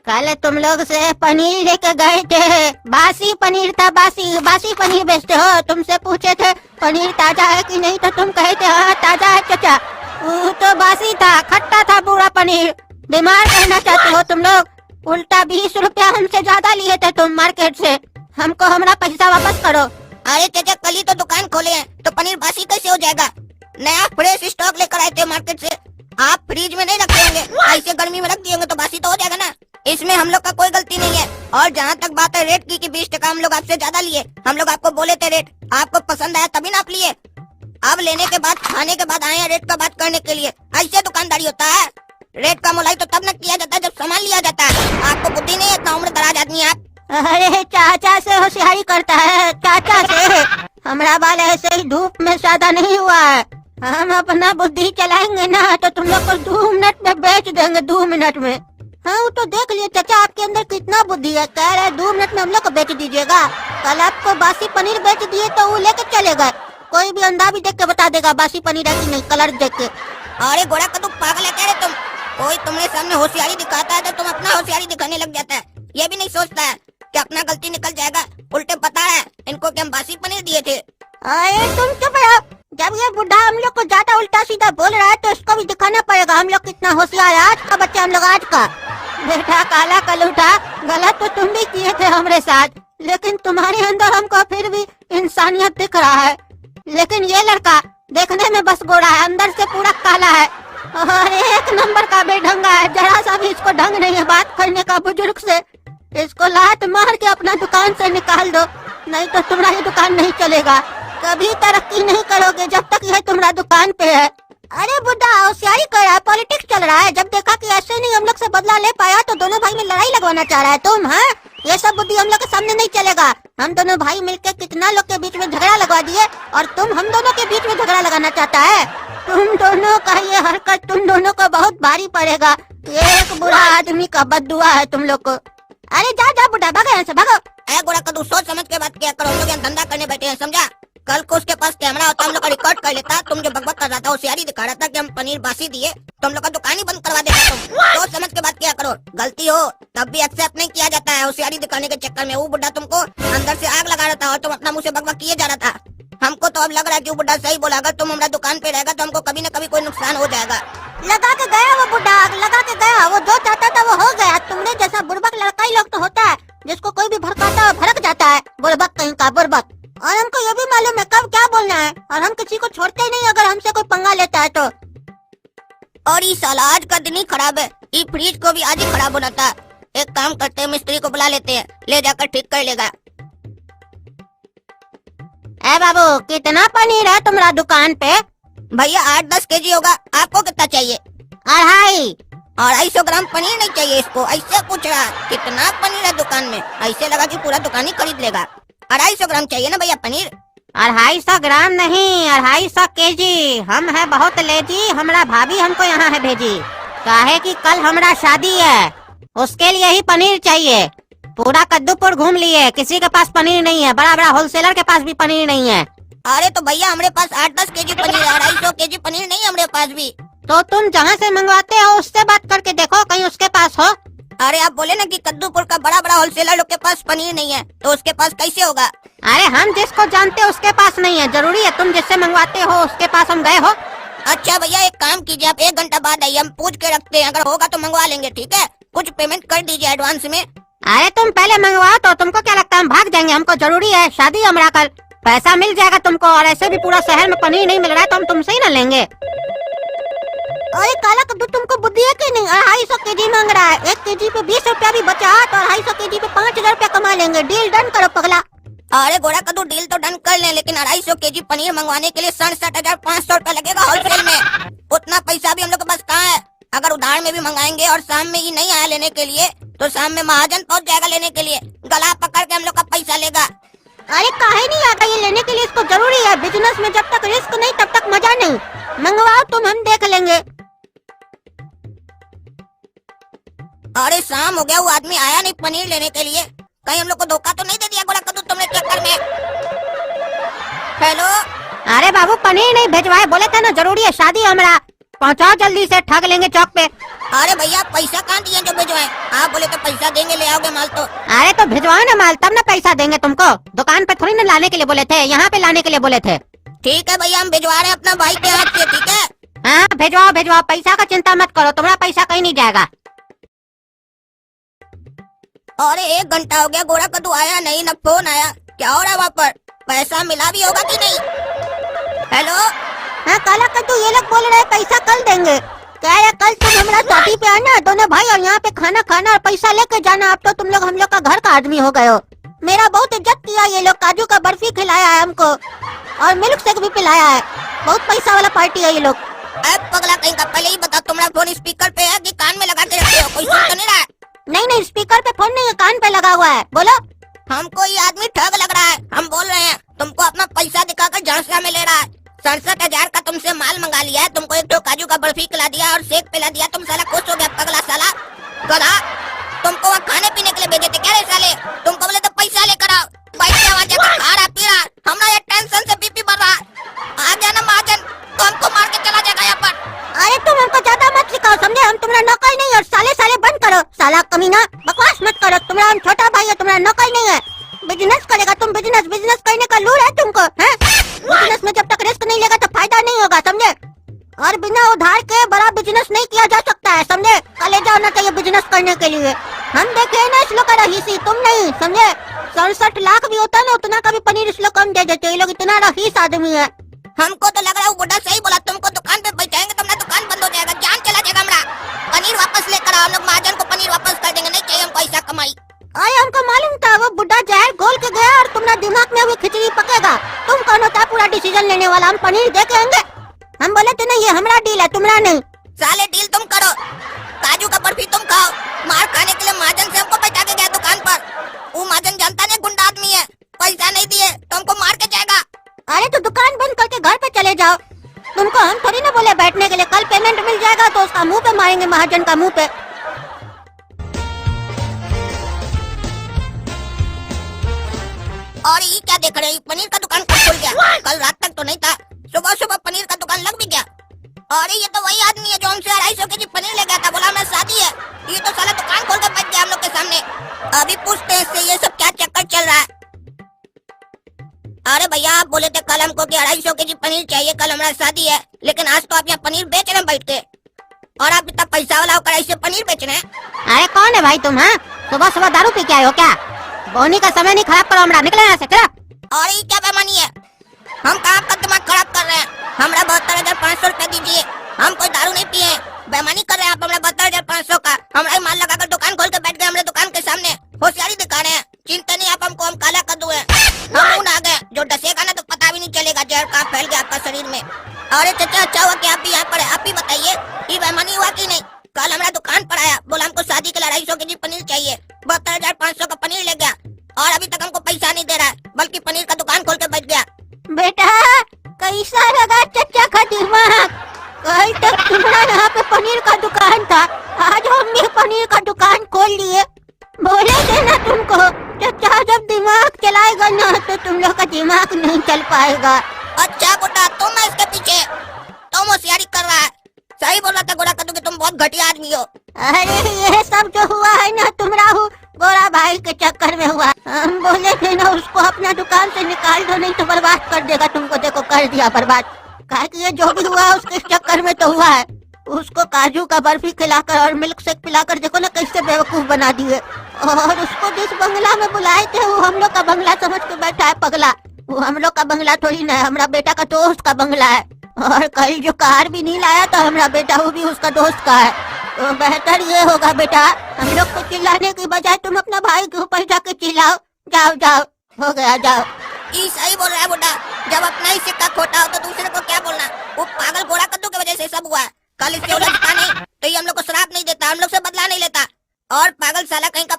कल तुम लोग से पनीर लेके गए थे, बासी पनीर था। बासी पनीर बेचते हो। तुमसे पूछे थे पनीर ताजा है कि नहीं, तो तुम कहे थे हाँ ताजा है चाचा। वो तो बासी था, खट्टा था पूरा पनीर। बीमार करना चाहते हो तुम लोग। उल्टा 20 रुपया हमसे ज्यादा लिए थे तुम मार्केट से। हमको हमारा पैसा वापस करो। अरे चाचा, कल ही तो दुकान खोले हैं, तो पनीर बासी कैसे हो जाएगा? नया फ्रेश स्टॉक लेकर आए थे मार्केट से। आप फ्रिज में नहीं रख देंगे, ऐसे गर्मी में रख दिएंगे तो बासी तो हो जाएगा ना। इसमें हम लोग का कोई गलती नहीं है। और जहाँ तक बात है रेट की 20 टका हम लोग आपसे ज्यादा लिए। हम लोग आपको बोले थे रेट, आपको पसंद आया तभी ना आप लिए। अब लेने के बाद खाने के बाद आए हैं रेट का बात करने के लिए। ऐसे दुकानदारी होता है? रेट का मोलाई तो तब न किया जाता है जब सामान लिया जाता है। आपको बुद्धि नहीं है, इतना उम्र दराज आदमी आप। अरे चाचा से होशियारी करता है, चाचा से। हमारा बाल ऐसे ही धूप में सादा नहीं हुआ है। हम अपना बुद्धि चलाएंगे ना तो तुम लोग को 2 मिनट में बेच देंगे, 2 मिनट में। हाँ वो तो देख लिए चाचा, आपके अंदर कितना बुद्धि है। कह रहे 2 मिनट में हम लोग को बेच दीजिएगा। कल आपको बासी पनीर बेच दिए तो वो लेके चले गए। कोई भी अंधा भी देख के बता देगा बासी पनीर है कि नहीं, कलर देख के। अरे गोरा कद्दू, पागल है क्या रे तुम? कोई तुम्हारे सामने होशियारी दिखाता है तो तुम अपना होशियारी दिखाने लग जाता है। ये भी नहीं सोचता है कि अपना गलती निकल जाएगा। उल्टे पता है इनको कि हम बासी पनीर दिए थे। अरे तुम चुप रहो। जब ये बुढ़ा हम लोग को ज्यादा उल्टा सीधा बोल रहा है तो इसको भी दिखाना पड़ेगा हम लोग कितना होशियार है। आज का बच्चा हम लोग, आज का। बेटा काला कलूटा, गलत तो तुम भी किए थे हमारे साथ, लेकिन तुम्हारे अंदर हमको फिर भी इंसानियत दिख रहा है। लेकिन ये लड़का देखने में बस गोरा है, अंदर से पूरा काला है और 1 नंबर का बेढंगा है। जरा सा भी इसको ढंग नहीं है बात करने का बुजुर्ग से। इसको लात मार के अपना दुकान से निकाल दो, नहीं तो तुम्हारी दुकान नहीं चलेगा। कभी तरक्की नहीं करोगे जब तक यह तुम्हारा दुकान पे है। अरे बुढ़ा होशियारी कर रहा है, पॉलिटिक्स चल रहा है। जब देखा कि ऐसे नहीं हम लोग से बदला ले पाया तो दोनों भाई में लड़ाई लगवाना चाह रहा है तुम। हाँ, ये सब बुद्धि हम लोग के सामने नहीं चलेगा। हम दोनों भाई मिलकर कितना लोग के बीच में झगड़ा लगवा दिए और तुम हम दोनों के बीच में झगड़ा लगाना चाहता है। तुम दोनों का ये हरकत तुम दोनों को बहुत भारी पड़ेगा। ये एक बुरा आदमी का बद्दुआ है तुम लोग को। अरे जा जा बुढ़ा, भागो यहाँ से, भागो। अरे गोरा कद्दू, सोच समझ के बात किया करो। हम लोग यहाँ धंधा करने बैठे हैं, समझा? कल को उसके पास कैमरा होता हम लोग का रिकॉर्ड कर लेता। तुम जो बकबक कर रहा था, होशियारी दिखा रहा था कि हम पनीर बासी दिए, तो हम लोग का दुकान ही बंद करवा देता। तुम सोच समझ के बात किया करो। गलती हो तब भी एक्सेप्ट नहीं किया जाता है होशियारी दिखाने के चक्कर में। वो बुढ़ा तुमको अंदर से आग लगा रहा था और तुम अपना मुँह से बकबक किए जा रहा था। हमको तो अब लग रहा है कि वो बुढ़ा सही बोला। अगर तुम हमारा दुकान पे रहेगा तो हमको कभी न कभी कोई नुकसान हो जाएगा। लगा के गया वो बुढ़ा, लगा के गया। वो जो चाहता था वो हो गया। तुमने जैसा बुड़बक लड़का ही लोग तो होता है जिसको कोई भी भड़काता है भड़क जाता है। बुड़बक कहीं का बुड़बक। और हमको ये भी मालूम है कब क्या बोलना है, और हम किसी को छोड़ते ही नहीं अगर हमसे कोई पंगा लेता है तो। और ये साला आज का दिन ही खराब है। ये फ्रिज को भी आज ही खराब होना था। एक काम करते हैं, मिस्त्री को बुला लेते हैं, ले जाकर ठीक कर लेगा। ए बाबू, कितना पनीर है तुम्हारा दुकान पे? भैया 8-10 केजी होगा। आपको कितना चाहिए? 250 ग्राम पनीर नहीं चाहिए इसको। ऐसे पूछ रहा कितना पनीर है दुकान में, ऐसे लगा कि पूरा दुकान ही खरीद लेगा। 250 ग्राम चाहिए ना भैया पनीर? 250 ग्राम नहीं, 250 केजी। हम है बहुत लेजी, हमारा भाभी हमको यहाँ है भेजी। काहे कि कल हमारा शादी है, उसके लिए ही पनीर चाहिए। पूरा कद्दूपुर घूम लिए, किसी के पास पनीर नहीं है। बड़ा बड़ा होलसेलर के पास भी पनीर नहीं है। अरे तो भैया हमारे पास 8-10 केजी पनीर है, 250 केजी पनीर नहीं है हमारे पास भी। तो तुम जहाँ से मंगवाते हो उससे बात करके देखो, कहीं उसके पास हो। अरे आप बोले ना कि कद्दूपुर का बड़ा बड़ा होलसेलर लोग के पास पनीर नहीं है, तो उसके पास कैसे होगा? अरे हम जिसको जानते हैं उसके पास नहीं है, जरूरी है तुम जिससे मंगवाते हो उसके पास हम गए हो? अच्छा भैया एक काम कीजिए, आप 1 घंटा बाद आइए, हम पूछ के रखते हैं। अगर होगा तो मंगवा लेंगे, ठीक है? कुछ पेमेंट कर दीजिए एडवांस में। अरे तुम पहले मंगवाओ तो तुमको क्या लगता है हम भाग जाएंगे? हमको जरूरी है, शादी हमारा कल, पैसा मिल जाएगा तुमको। और ऐसे भी पूरा शहर में पनीर नहीं मिल रहा है तो हम तुमसे ही ना लेंगे। अरे काला कद्दू, तुमको बुद्धि है कि नहीं? 250 केजी मांग रहा है। 1 केजी पे 20 रुपया भी बचा तो 250 केजी पे 5000 रुपया कमा लेंगे। डील डन करो पगला। अरे गोरा कद्दू, डील तो डन कर लें, लेकिन 250 केजी पनीर मंगवाने के लिए 67,500 रुपया लगेगा होलसेल में। उतना पैसा भी हम लोग के पास कहाँ है? अगर उधार में भी मंगाएंगे और शाम में ही नहीं आया लेने के लिए तो शाम में महाजन पहुँच जाएगा लेने के लिए, गला पकड़ के हम लोग का पैसा लेगा। अरे काहे नहीं आता ये लेने के लिए? इसको जरूरी है। बिजनेस में जब तक रिस्क नहीं तब तक मजा नहीं। मंगवाओ तुम, हम देख लेंगे। अरे शाम हो गया, वो आदमी आया नहीं पनीर लेने के लिए। कहीं हम लोग को धोखा तो नहीं दे दिया गोरा कद्दू तुमने चक्कर में? हेलो, अरे बाबू, पनीर नहीं भेजवाए, बोले थे ना जरूरी है, शादी हमारा। पहुँचाओ जल्दी से, ठग लेंगे चौक पे। अरे भैया पैसा कहाँ दिए जो भिजवाए? आप बोले तो पैसा देंगे, ले आओगे माल तो। अरे तो भिजवाओ ना माल, तब ना पैसा देंगे तुमको। दुकान पे थोड़ी ना लाने के लिए बोले थे, यहाँ पे लाने के लिए बोले थे। ठीक है भैया, हम भिजवा रहे हैं अपना भाई के हाथ से, ठीक है? हाँ भिजवाओ भिजवाओ, पैसा का चिंता मत करो, तुम्हारा पैसा कहीं नहीं जाएगा। अरे 1 घंटा हो गया, गोरा कद्दू आया नहीं, न फोन आया। क्या हो रहा है वहाँ पर? पैसा मिला भी होगा कि नहीं? हेलो, हाँ काला कद्दू, ये लोग बोल रहे हैं पैसा कल देंगे। क्या है, कल तुम हमारा शादी पे आना दोनों भाई, और यहाँ पे खाना खाना और पैसा लेके जाना। अब तो तुम लोग हम लोग का घर का आदमी हो गए हो। मेरा बहुत इज्जत किया ये लोग, काजू का बर्फी खिलाया है हमको और मिल्क शेक भी पिलाया है। बहुत पैसा वाला पार्टी है ये लोग। अब पगला कहीं का, पहले ही बता, तुम्हारा फोन स्पीकर पे है कि कान में लगा के रखे हो? कोई सुन तो नहीं रहा है? नहीं नहीं, स्पीकर पे फोन नहीं है, कान पे लगा हुआ है। बोलो। हमको ये आदमी ठग लग रहा है। हम बोल रहे हैं तुमको अपना पैसा दिखाकर झांसा में ले रहा है। 67,000 का तुमसे माल मंगा लिया है, तुमको एक दो काजू का बर्फी खिला दिया और शेक पिला दिया। तुम साला खुश हो गया पगला साला गधा। तुमको वहाँ खाने पीने के लिए भेजे थे क्या रे साले? तुमको बोले तो पैसा लेकर आओ, बैठ के वहाँ जाकर खा रहा पी रहा। हमरा ये टेंशन से बीपी बढ़ रहा है। आ गया ना महाजन तो हमको मार के चला जाएगा यहाँ पर। अरे तुम हमको ज्यादा मत सिखाओ, समझे? हम तुम्हारा नौकर नहीं, और साले साले बंद करो। साला कमीना, बकवास मत करो। तुम्हारा हम छोटा भाई है, तुम्हारा नौकर नहीं है। बिजनेस करेगा तुम, बिजनेस बिजनेस करने का लूर है तुमको, हैं? बिजनेस में जब तक रिस्क नहीं लेगा तो फायदा नहीं होगा, समझे? और बिना उधार के बड़ा बिजनेस नहीं किया जा सकता है, समझे? कलेजा होना चाहिए बिजनेस करने के लिए। हम देखे ना इस लोग का रहीसी, तुम नहीं, समझे? 67 लाख भी होता है ना, उतना का भी पनीर इस लोग कम दे देते। ये लोग इतना रहीस आदमी है। हमको तो लग रहा है वो बुढ़ा सही बोला। तुमको दुकान पे बैठाएंगे तो हमारा दुकान बंद हो जाएगा, जान चला जाएगा हमारा। पनीर वापस लेकर आओ, हम लोग महाजन को पनीर वापस कर देंगे। नहीं चाहिए हमको ऐसा कमाई। अरे हमको मालूम था वो बुढ़ा जहर घोल के गया और तुम्हारा दिमाग में वो खिचड़ी पकेगा। तुम कौन होता है पूरा डिसीजन लेने वाला? हम पनीर दे के आएंगे। हम बोले थे ना ये हमारा डील है, तुम्हारा नहीं। साले डील तुम करो, काजू का बर्फी तुम खाओ। मार खाने के लिए महाजन से हमको बैठा के गया दुकान पर। वो महाजन जानता नहीं गुंडा आदमी है, पैसा नहीं दिए तो हमको मार के जाएगा। अरे तो दुकान बंद करके घर पे चले जाओ। तुमको हम थोड़ी ना बोले बैठने के लिए। कल पेमेंट मिल जाएगा तो उसका मुंह पे मारेंगे, महाजन का मुंह पे। और ये क्या देख रहे हैं? पनीर का दुकान कब खुल गया? कल रात तक तो नहीं था, सुबह सुबह पनीर का दुकान लग भी गया। अरे ये तो वही आदमी है जो हमसे 250 केजी पनीर ले गया था, बोला मैं शादी है। ये तो साला दुकान खोल कर बैठ गया हम लोग के सामने। अभी पूछते हैं इससे ये सब क्या चक्कर चल रहा है। अरे भैया आप बोले थे कल हमको कि 250 केजी पनीर चाहिए, कल हमारा शादी है, लेकिन आज तो आप यहाँ पनीर बेच रहे हैं बैठ के, और आप इतना पैसा वाला होकर ऐसे पनीर बेच रहे हैं। अरे कौन है भाई तुम? हाँ सुबह सुबह दारू पी के आए हो क्या? बोनी का समय नहीं खराब करो हमारा, निकले यहाँ से। चलो। और ये क्या बेईमानी है? हम कहाँ आपका दिमाग खराब कर रहे हैं? हमरा 72,500 रुपया दीजिए। हम कोई दारू नहीं पिए, बेईमानी कर रहे हैं आप। हमरा 72,500 का हमारा माल लगाकर दुकान खोल के बैठ गए हमारे दुकान के सामने, होशियारी दिखा रहे हैं। चिंता नहीं आप हमको, हम काला कद्दू है। हम ऊन आ गए, जो डसेगा ना तो पता भी नहीं चलेगा जहर कहाँ फैल गया आपका शरीर में। अरे चाचा अच्छा हुआ कि आप भी यहाँ पर है। आप ही बताइए ये बेईमानी हुआ कि नहीं? कल हमारा दुकान पर आया, बोला हमको शादी के लिए 250 केजी पनीर चाहिए, 72,500 का पनीर ले गया और अभी तक हमको पैसा नहीं दे रहा है, बल्कि पनीर का दुकान खोल के बैठ गया। बेटा कैसा लगा चचा का दिमाग? कल तक तुम्हारा यहाँ पे पनीर का दुकान था, आज हम भी पनीर का दुकान खोल लिए। बोले थे ना तुमको, चचा जब दिमाग चलाएगा ना तो तुम लोग का दिमाग नहीं चल पाएगा। अच्छा बुड्ढा तुम है इसके पीछे, तुम होशियारी कर रहा है। सही बोल रहा था गोरा कद्दू कि तुम बहुत घटिया आदमी हो। अरे ये सब जो हुआ है ना तुम्हारा गोरा भाई के चक्कर में हुआ। हम बोले थे ना उसको अपना दुकान से निकाल दो, नहीं तो बर्बाद कर देगा तुमको। देखो कर दिया बर्बाद। कहा कि ये जो भी हुआ उसके चक्कर में तो हुआ है। उसको काजू का बर्फी खिलाकर और मिल्क शेक पिलाकर देखो ना कैसे बेवकूफ बना दिए। और उसको जिस बंगला में बुलाए थे वो हम लोग का बंगला समझ के बैठा है पगला। वो हम लोग का बंगला थोड़ी ना है, हमारा बेटा का दोस्त का बंगला है। और कल जो कार भी नहीं लाया था हमारा बेटा, वो भी उसका दोस्त का है। तो बेहतर ये होगा बेटा, हम लोग को चिल्लाने की बजाय तुम अपना भाई के ऊपर जाके चिल्लाओ। जाओ जाओ, हो गया जाओ। ये सही बोल रहा है बुड्ढा, जब अपना ही सिक्का खोटा हो तो दूसरे को क्या बोलना। वो पागल गोरा कद्दू की वजह से सब हुआ है। कल इससे उलझता नहीं तो ये हम लोग को शराब नहीं देता, हम लोग से बदला नहीं लेता। और पागल साला कहीं का